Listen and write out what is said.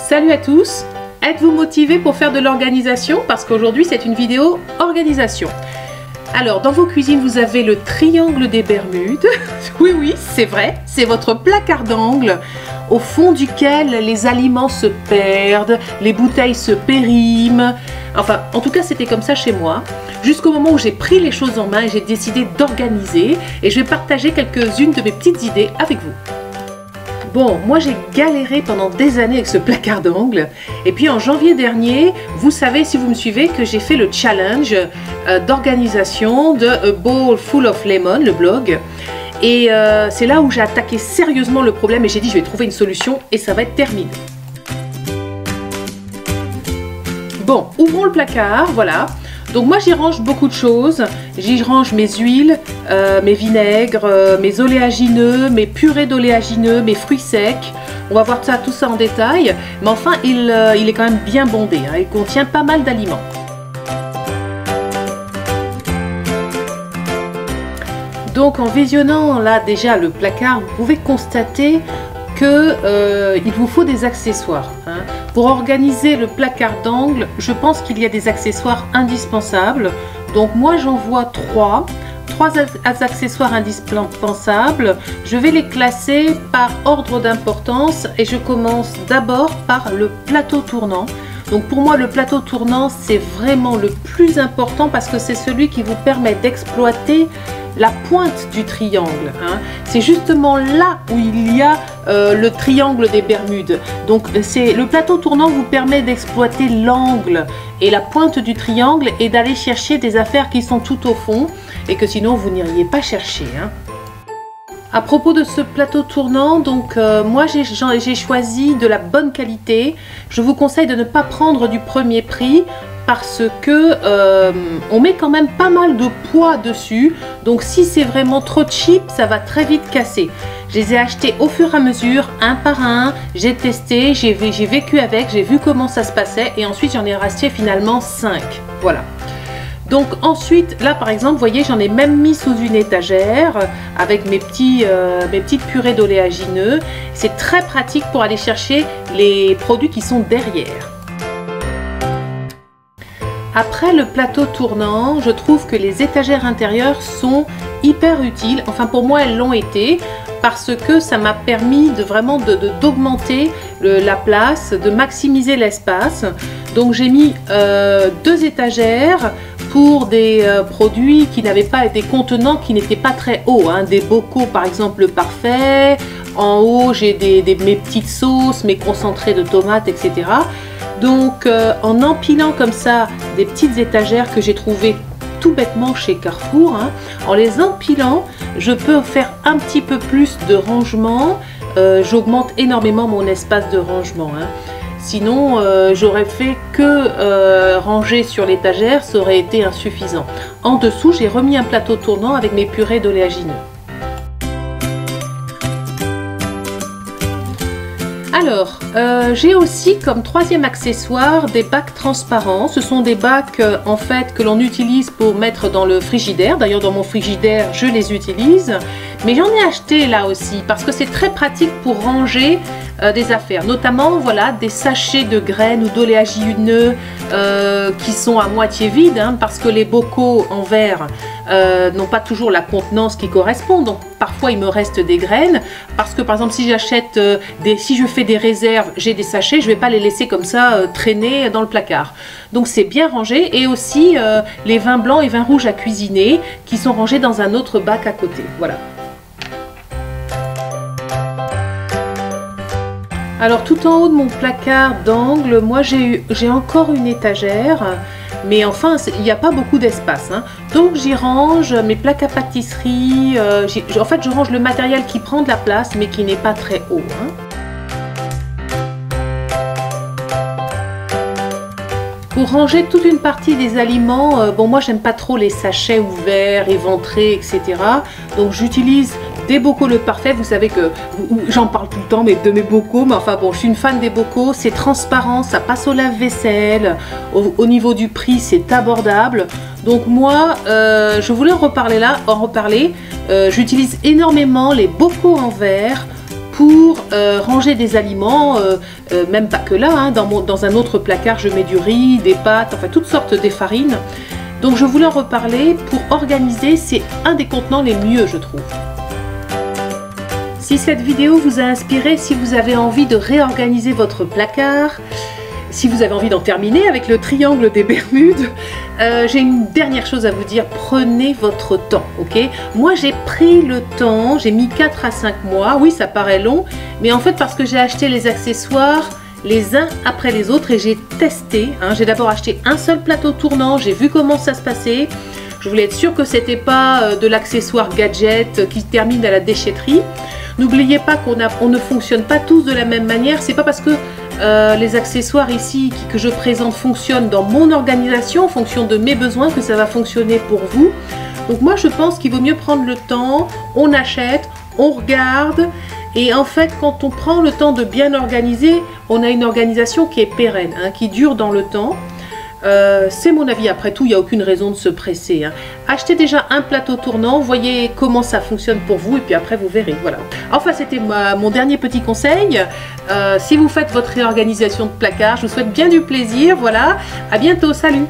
Salut à tous! Êtes-vous motivés pour faire de l'organisation? Parce qu'aujourd'hui c'est une vidéo organisation. Alors dans vos cuisines vous avez le triangle des Bermudes. Oui, c'est vrai, c'est votre placard d'angle au fond duquel les aliments se perdent, les bouteilles se périment. Enfin, en tout cas c'était comme ça chez moi. Jusqu'au moment où j'ai pris les choses en main et j'ai décidé d'organiser. Et je vais partager quelques-unes de mes petites idées avec vous. Bon, moi j'ai galéré pendant des années avec ce placard d'angle. Et puis en janvier dernier, vous savez si vous me suivez que j'ai fait le challenge d'organisation de A Bowl Full of Lemon, le blog. Et c'est là où j'ai attaqué sérieusement le problème et j'ai dit je vais trouver une solution et ça va être terminé. Bon, ouvrons le placard, voilà. Donc moi j'y range beaucoup de choses, j'y range mes huiles, mes vinaigres, mes oléagineux, mes purées d'oléagineux, mes fruits secs. On va voir tout ça en détail, mais enfin il est quand même bien bondé, hein. Il contient pas mal d'aliments. Donc en visionnant là déjà le placard, vous pouvez constater qu'il vous faut des accessoires. Hein. Pour organiser le placard d'angle, je pense qu'il y a des accessoires indispensables. Donc moi j'en vois trois accessoires indispensables. Je vais les classer par ordre d'importance et je commence d'abord par le plateau tournant. Donc pour moi le plateau tournant c'est vraiment le plus important parce que c'est celui qui vous permet d'exploiter la pointe du triangle, hein. C'est justement là où il y a le triangle des Bermudes. Donc le plateau tournant vous permet d'exploiter l'angle et la pointe du triangle et d'aller chercher des affaires qui sont tout au fond et que sinon vous n'iriez pas chercher, hein. À propos de ce plateau tournant, donc moi j'ai choisi de la bonne qualité. Je vous conseille de ne pas prendre du premier prix parce que on met quand même pas mal de poids dessus. Donc si c'est vraiment trop cheap, ça va très vite casser. Je les ai achetés au fur et à mesure, un par un. J'ai testé, j'ai vécu avec, j'ai vu comment ça se passait et ensuite j'en ai racheté finalement 5. Voilà. Donc ensuite, là par exemple, vous voyez, j'en ai même mis sous une étagère avec mes petites purées d'oléagineux. C'est très pratique pour aller chercher les produits qui sont derrière. Après le plateau tournant, je trouve que les étagères intérieures sont hyper utiles. Enfin pour moi, elles l'ont été parce que ça m'a permis d'augmenter la place, de maximiser l'espace. Donc j'ai mis 2 étagères pour des produits qui n'avaient pas des contenants qui n'étaient pas très hauts, hein. Des bocaux par exemple le parfait, en haut j'ai mes petites sauces, mes concentrés de tomates, etc. Donc en empilant comme ça des petites étagères que j'ai trouvées tout bêtement chez Carrefour, hein, en les empilant je peux faire un petit peu plus de rangement, j'augmente énormément mon espace de rangement, hein. Sinon, j'aurais fait que ranger sur l'étagère, ça aurait été insuffisant. En dessous, j'ai remis un plateau tournant avec mes purées d'oléagineux. Alors, j'ai aussi comme troisième accessoire des bacs transparents. Ce sont des bacs en fait que l'on utilise pour mettre dans le frigidaire. D'ailleurs, dans mon frigidaire, je les utilise. Mais j'en ai acheté là aussi parce que c'est très pratique pour ranger des affaires. Notamment, voilà, des sachets de graines ou d'oléagineux qui sont à moitié vides, hein, parce que les bocaux en verre n'ont pas toujours la contenance qui correspond. Donc parfois il me reste des graines parce que par exemple si j'achète si je fais des réserves, j'ai des sachets, je vais pas les laisser comme ça traîner dans le placard. Donc c'est bien rangé. Et aussi les vins blancs et vins rouges à cuisiner qui sont rangés dans un autre bac à côté. Voilà. Alors tout en haut de mon placard d'angle, moi j'ai encore une étagère, mais enfin il n'y a pas beaucoup d'espace, hein. Donc j'y range mes plaques à pâtisserie, en fait je range le matériel qui prend de la place mais qui n'est pas très haut, hein. Pour ranger toute une partie des aliments, bon moi j'aime pas trop les sachets ouverts, éventrés, etc. Donc j'utilise des bocaux le parfait. Vous savez que j'en parle tout le temps de mes bocaux, mais enfin bon, je suis une fan des bocaux. C'est transparent, ça passe au lave-vaisselle. Au niveau du prix, c'est abordable. Donc moi, je voulais en reparler. J'utilise énormément les bocaux en verre pour ranger des aliments, même pas que là, hein, dans un autre placard je mets du riz, des pâtes, enfin toutes sortes de farines. Donc je voulais en reparler pour organiser, c'est un des contenants les mieux je trouve. Si cette vidéo vous a inspiré, si vous avez envie de réorganiser votre placard, si vous avez envie d'en terminer avec le triangle des Bermudes, j'ai une dernière chose à vous dire, prenez votre temps, ok? Moi j'ai pris le temps, j'ai mis 4 à 5 mois, oui ça paraît long, mais en fait parce que j'ai acheté les accessoires les uns après les autres et j'ai testé, hein. J'ai d'abord acheté un seul plateau tournant, j'ai vu comment ça se passait, je voulais être sûre que c'était pas de l'accessoire gadget qui termine à la déchetterie. N'oubliez pas qu'on ne fonctionne pas tous de la même manière, c'est pas parce que les accessoires ici que je présente fonctionnent dans mon organisation, en fonction de mes besoins, que ça va fonctionner pour vous. Donc moi je pense qu'il vaut mieux prendre le temps, on achète, on regarde, et en fait quand on prend le temps de bien organiser, on a une organisation qui est pérenne, hein, qui dure dans le temps. C'est mon avis, après tout il n'y a aucune raison de se presser, hein. Achetez déjà un plateau tournant, voyez comment ça fonctionne pour vous et puis après vous verrez, voilà. Enfin c'était mon dernier petit conseil. Si vous faites votre réorganisation de placard, je vous souhaite bien du plaisir, voilà, à bientôt, salut.